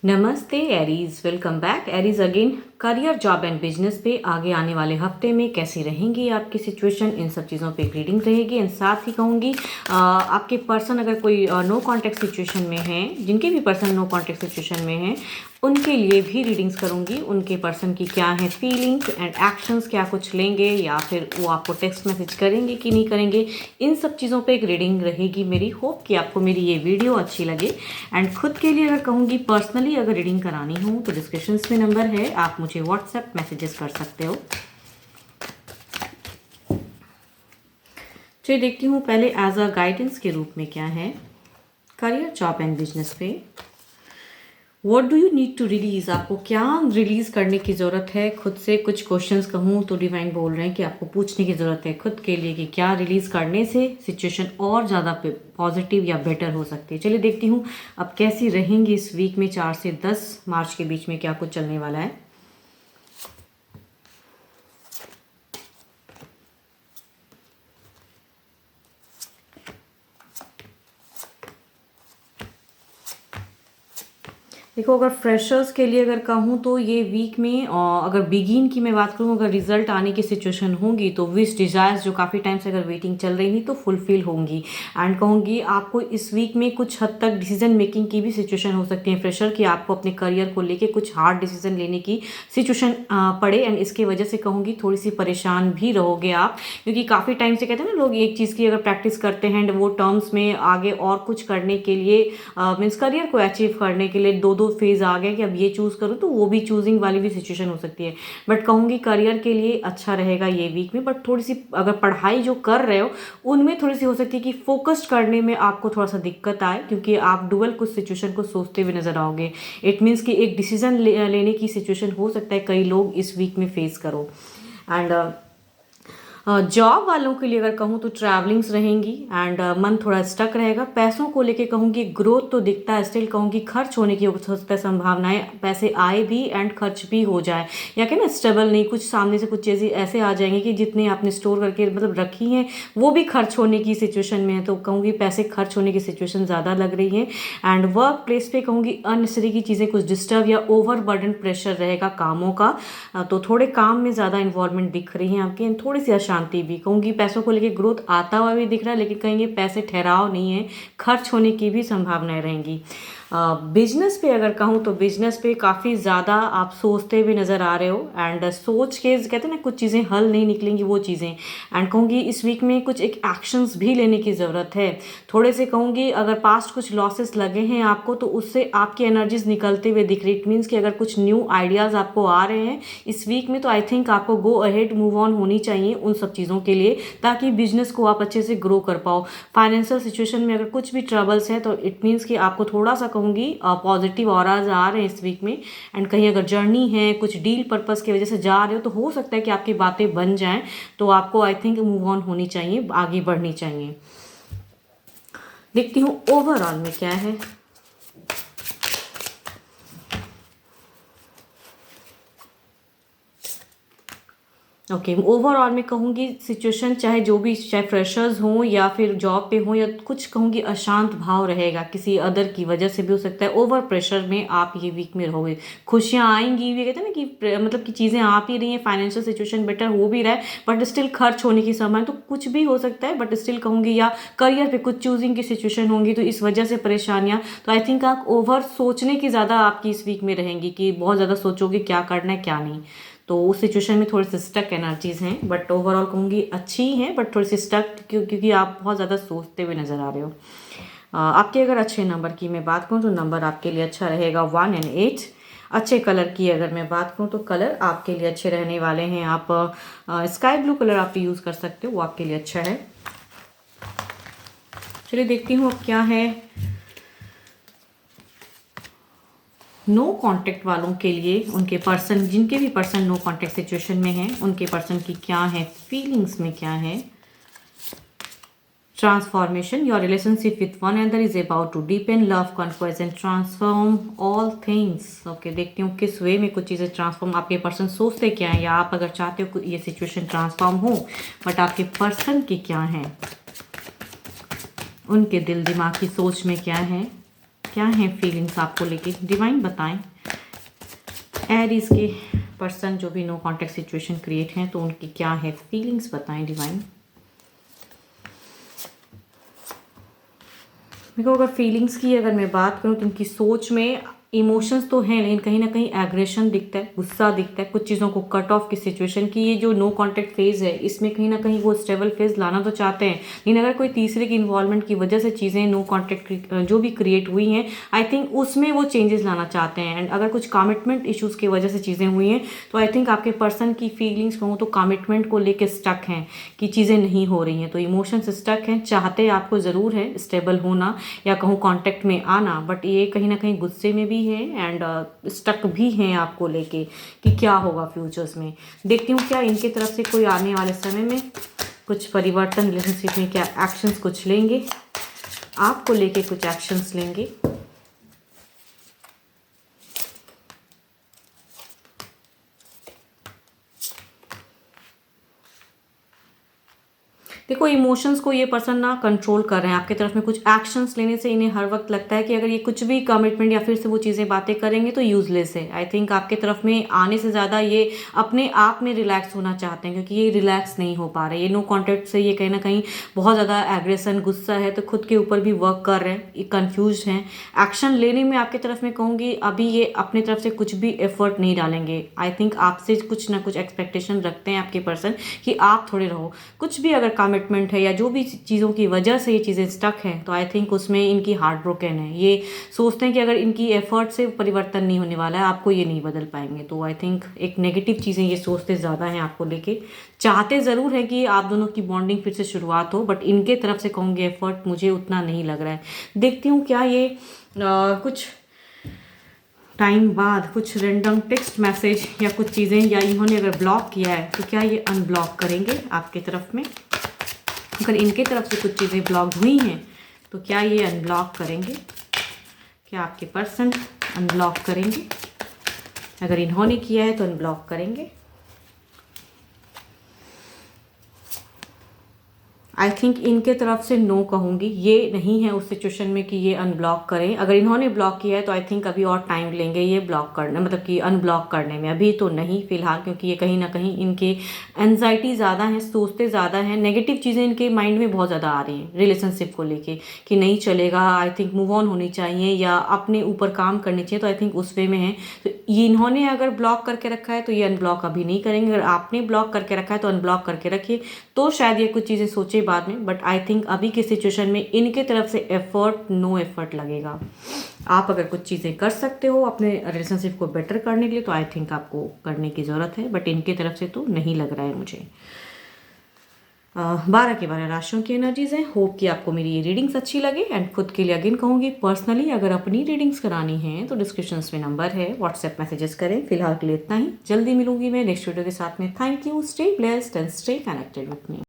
नमस्ते Aries, welcome back Aries again. Career, job and business पे आगे आने वाले हफ्ते में कैसी रहेंगी आपकी सिचुएशन, इन सब चीज़ों पे रीडिंग रहेगी। एंड साथ ही कहूँगी आपके पर्सन अगर कोई नो कांटेक्ट सिचुएशन में हैं, जिनके भी पर्सन नो कांटेक्ट सिचुएशन में हैं, उनके लिए भी रीडिंग्स करूँगी। उनके पर्सन की क्या है फीलिंग्स एंड एक्शंस, क्या कुछ लेंगे या फिर वो आपको टेक्स्ट मैसेज करेंगे कि नहीं करेंगे, इन सब चीज़ों पे एक रीडिंग रहेगी मेरी। होप कि आपको मेरी ये वीडियो अच्छी लगे। एंड खुद के लिए अगर कहूँगी पर्सनली अगर रीडिंग करानी हो तो डिस्क्रिप्शन में नंबर है, आप मुझे व्हाट्सएप मैसेजेस कर सकते हो। चलिए देखती हूँ पहले एज अ गाइडेंस के रूप में क्या है करियर, जॉब एंड बिजनेस पे। What do you need to release, आपको क्या रिलीज करने की ज़रूरत है खुद से। कुछ क्वेश्चंस कहूँ तो डिवाइन बोल रहे हैं कि आपको पूछने की ज़रूरत है खुद के लिए कि क्या रिलीज करने से सिचुएशन और ज़्यादा पॉजिटिव या बेटर हो सकती है। चलिए देखती हूँ अब कैसी रहेंगी इस वीक में 4 से 10 मार्च के बीच में क्या कुछ चलने वाला है। देखो अगर फ्रेशर्स के लिए अगर कहूँ तो ये वीक में अगर बिगिन की मैं बात करूँ, अगर रिजल्ट आने की सिचुएशन होंगी तो विश डिज़ायर्स जो काफ़ी टाइम से अगर वेटिंग चल रही थी तो फुलफिल होंगी। एंड कहूँगी आपको इस वीक में कुछ हद तक डिसीजन मेकिंग की भी सिचुएशन हो सकती है फ्रेशर की, आपको अपने करियर को लेके कुछ हार्ड डिसीजन लेने की सिचुएशन पड़े। एंड इसकी वजह से कहूँगी थोड़ी सी परेशान भी रहोगे आप, क्योंकि काफ़ी टाइम से कहते हैं ना लोग एक चीज़ की अगर प्रैक्टिस करते हैं वो टर्म्स में आगे और कुछ करने के लिए मीन्स करियर को अचीव करने के लिए दो दो फेज आ गया कि अब ये चूज़ करूँ तो वो भी चूजिंग वाली भी सिचुएशन हो सकती है। बट कहूँगी करियर के लिए अच्छा रहेगा ये वीक में। बट थोड़ी सी अगर पढ़ाई जो कर रहे हो उनमें थोड़ी सी हो सकती है कि फोकस्ड करने में आपको थोड़ा सा दिक्कत आए, क्योंकि आप डुअल कुछ सिचुएशन को सोचते हुए नजर आओगे। इट मीन्स कि एक डिसीजन लेने की सिचुएशन हो सकता है कई लोग इस वीक में फेस करो। एंड जॉब वालों के लिए अगर कहूँ तो ट्रैवलिंग्स रहेंगी एंड मन थोड़ा स्टक रहेगा। पैसों को लेके कहूँगी ग्रोथ तो दिखता है, स्टिल कहूँगी खर्च होने की हो सकता है संभावनाएं, पैसे आए भी एंड खर्च भी हो जाए, या कि ना स्टेबल नहीं, कुछ सामने से कुछ चीज़ें ऐसे आ जाएंगी कि जितने आपने स्टोर करके मतलब रखी हैं वो भी खर्च होने की सिचुएशन में है। तो कहूँगी पैसे खर्च होने की सिचुएशन ज़्यादा लग रही है। एंड वर्क प्लेस पे कहूँगी अननेसेसरी की चीज़ें कुछ डिस्टर्ब या ओवर बर्डन प्रेशर रहेगा कामों का। तो थोड़े काम में ज़्यादा इन्वॉल्वमेंट दिख रही है आपकी, थोड़ी सी अशांति भी कहूँगी। पैसों को लेके ग्रोथ आता हुआ भी दिख रहा है, लेकिन कहेंगे पैसे ठहराव नहीं है, खर्च होने की भी संभावनाएं रहेंगी। बिजनेस पे अगर कहूँ तो बिजनेस पे काफ़ी ज़्यादा आप सोचते हुए नज़र आ रहे हो एंड सोच के कहते हैं ना कुछ चीज़ें हल नहीं निकलेंगी वो चीज़ें। एंड कहूँगी इस वीक में कुछ एक एक्शंस भी लेने की ज़रूरत है। थोड़े से कहूँगी अगर पास्ट कुछ लॉसेस लगे हैं आपको तो उससे आपकी एनर्जीज निकलते हुए दिख रही। इट मीन्स कि अगर कुछ न्यू आइडियाज़ आपको आ रहे हैं इस वीक में तो आई थिंक आपको गो अहेड मूव ऑन होनी चाहिए उन सब चीज़ों के लिए, ताकि बिजनेस को आप अच्छे से ग्रो कर पाओ। फाइनेंशियल सिचुएशन में अगर कुछ भी ट्रबल्स हैं तो इट मीन्स कि आपको थोड़ा सा कहूँगी पॉजिटिव ऑराज आ रहे हैं इस वीक में। एंड कहीं अगर जर्नी है कुछ डील पर्पस की वजह से जा रहे हो तो हो सकता है कि आपकी बातें बन जाएं, तो आपको आई थिंक मूव ऑन होनी चाहिए, आगे बढ़नी चाहिए। देखती हूँ ओवरऑल में क्या है। ओके ओवरऑल मैं कहूँगी सिचुएशन चाहे जो भी, चाहे फ्रेशर्स हों या फिर जॉब पे हों, या कुछ कहूँगी अशांत भाव रहेगा किसी अदर की वजह से भी हो सकता है। ओवर प्रेशर में आप ये वीक में रहोगे। खुशियाँ आएंगी भी, कहते हैं ना कि मतलब कि चीज़ें आ ही रही हैं, फाइनेंशियल सिचुएशन बेटर हो भी रहा है, बट स्टिल खर्च होने की संभावना तो कुछ भी हो सकता है। बट स्टिल कहूँगी या करियर पे कुछ चूजिंग की सिचुएशन होंगी तो इस वजह से परेशानियाँ, तो आई थिंक आप ओवर सोचने की ज़्यादा आपकी इस वीक में रहेंगी कि बहुत ज़्यादा सोचोगे क्या करना है क्या नहीं। तो उस सिचुएशन में थोड़ी सी स्टक एनर्जीज हैं, बट ओवरऑल कहूँगी अच्छी हैं, बट थोड़ी सी स्टक क्योंकि आप बहुत ज़्यादा सोचते हुए नज़र आ रहे हो। आपके अगर अच्छे नंबर की मैं बात करूँ तो नंबर आपके लिए अच्छा रहेगा 1 और 8। अच्छे कलर की अगर मैं बात करूँ तो कलर आपके लिए अच्छे रहने वाले हैं। आप स्काई ब्लू कलर आप यूज़ कर सकते हो, वो आपके लिए अच्छा है। चलिए देखती हूँ अब क्या है नो कांटेक्ट वालों के लिए। उनके पर्सन, जिनके भी पर्सन नो कांटेक्ट सिचुएशन में हैं, उनके पर्सन की क्या है फीलिंग्स में क्या है। Transformation, your relationship with one another is about to deepen love conquest and transform all things. Okay देखती हूँ किस वे में कुछ चीज़ें ट्रांसफॉर्म आपके पर्सन सोचते क्या है, या आप अगर चाहते हो ये सिचुएशन ट्रांसफॉर्म हो, बट आपके पर्सन की क्या है, उनके दिल दिमाग की सोच में क्या है। क्या है फीलिंग्स आपको लेके, डिवाइन बताएं। एरीज के पर्सन जो भी नो कॉन्टैक्ट सिचुएशन क्रिएट हैं तो उनकी क्या है फीलिंग्स, बताएं डिवाइन। देखो अगर फीलिंग्स की अगर मैं बात करूँ तो उनकी सोच में इमोशंस तो हैं, लेकिन कहीं ना कहीं एग्रेशन दिखता है, गुस्सा दिखता है, कुछ चीज़ों को कट ऑफ की सिचुएशन की। ये जो नो कांटेक्ट फेज़ है इसमें कहीं ना कहीं वो स्टेबल फेज़ लाना तो चाहते हैं, लेकिन अगर कोई तीसरे की इन्वॉल्वमेंट की वजह से चीज़ें नो कांटेक्ट जो भी क्रिएट हुई हैं, आई थिंक उसमें वो चेंजेस लाना चाहते हैं। एंड अगर कुछ कमिटमेंट इशूज़ की वजह से चीज़ें हुई हैं तो आई थिंक आपके पर्सन की फीलिंग्स कहूँ तो कमिटमेंट को लेकर स्टक हैं कि चीज़ें नहीं हो रही हैं, तो इमोशंस स्टक हैं। चाहते आपको ज़रूर है स्टेबल होना या कहूँ कॉन्टेक्ट में आना, बट ये कहीं ना कहीं गुस्से में भी है एंड स्टक भी हैं आपको लेके कि क्या होगा फ्यूचर्स में। देखती हूँ क्या इनके तरफ से कोई आने वाले समय में कुछ परिवर्तन रिलेशनशिप में, क्या एक्शंस कुछ लेंगे, आपको लेके कुछ एक्शंस लेंगे। देखो इमोशंस को ये पर्सन ना कंट्रोल कर रहे हैं, आपके तरफ में कुछ एक्शंस लेने से इन्हें हर वक्त लगता है कि अगर ये कुछ भी कमिटमेंट या फिर से वो चीज़ें बातें करेंगे तो यूजलेस है। आई थिंक आपके तरफ में आने से ज़्यादा ये अपने आप में रिलैक्स होना चाहते हैं, क्योंकि ये रिलैक्स नहीं हो पा रहे। ये नो कॉन्टेक्ट से ये कहीं ना कहीं बहुत ज़्यादा एग्रेशन, गुस्सा है, तो खुद के ऊपर भी वर्क कर रहे हैं, कन्फ्यूज हैं। एक्शन लेने में आपकी तरफ में कहूँगी अभी ये अपनी तरफ से कुछ भी एफर्ट नहीं डालेंगे। आई थिंक आपसे कुछ ना कुछ एक्सपेक्टेशन रखते हैं आपके पर्सन कि आप थोड़े रहो। कुछ भी अगर कमिटमेंट है या जो भी चीज़ों की वजह से ये चीज़ें स्टक हैं तो आई थिंक उसमें इनकी हार्ट ब्रोकन है। ये सोचते हैं कि अगर इनकी एफर्ट से परिवर्तन नहीं होने वाला है, आपको ये नहीं बदल पाएंगे। तो आई थिंक एक नेगेटिव चीज़ें ये सोचते ज़्यादा हैं आपको लेके। चाहते ज़रूर है कि आप दोनों की बॉन्डिंग फिर से शुरुआत हो, बट इनके तरफ से कहूँगी एफर्ट मुझे उतना नहीं लग रहा है। देखती हूँ क्या ये कुछ टाइम बाद कुछ रैंडम टेक्स्ट मैसेज या कुछ चीज़ें, या इन्होंने अगर ब्लॉक किया है तो क्या ये अनब्लॉक करेंगे आपके तरफ में। अगर इनके तरफ से कुछ चीज़ें ब्लॉक हुई हैं तो क्या ये अनब्लॉक करेंगे, क्या आपके पर्सन अनब्लॉक करेंगे। अगर इन्होंने किया है तो अनब्लॉक करेंगे। आई थिंक इनके तरफ से नो कहूँगी, ये नहीं है उस सिचुएशन में कि ये अनब्लॉक करें। अगर इन्होंने ब्लॉक किया है तो आई थिंक अभी और टाइम लेंगे ये ब्लॉक करने, मतलब कि अनब्लॉक करने में। अभी तो नहीं फिलहाल, क्योंकि ये कहीं ना कहीं इनके एनजाइटी ज़्यादा है, सोचते ज़्यादा हैं, नेगेटिव चीज़ें इनके माइंड में बहुत ज़्यादा आ रही हैं रिलेशनशिप को लेके कि नहीं चलेगा, आई थिंक मूव ऑन होनी चाहिए या अपने ऊपर काम करनी चाहिए। तो आई थिंक उस वे में है। तो ये इन्होंने अगर ब्लॉक करके रखा है तो ये अनब्लॉक अभी नहीं करेंगे। अगर आपने ब्लॉक करके रखा है तो अनब्लॉक करके रखिए, तो शायद ये कुछ चीज़ें सोचे बाद में। बट आई थिंक अभी की सिचुएशन में इनके तरफ से एफर्ट, नो एफर्ट लगेगा। आप अगर कुछ चीज़ें कर सकते हो अपने रिलेशनशिप को बेटर करने के लिए तो आई थिंक आपको करने की ज़रूरत है, बट इनके तरफ से तो नहीं लग रहा है मुझे। 12 के 12 राशियों की एनर्जीज हैं। होप कि आपको मेरी ये रीडिंग्स अच्छी लगे। एंड खुद के लिए अगेन कहूँगी, पर्सनली अगर अपनी रीडिंग्स करानी है तो डिस्क्रिप्शन में नंबर है, व्हाट्सएप मैसेजेस करें। फिलहाल के लिए इतना ही, जल्दी मिलूंगी मैं नेक्स्ट वीडियो के साथ में। Thank you, stay blessed and stay connected with me.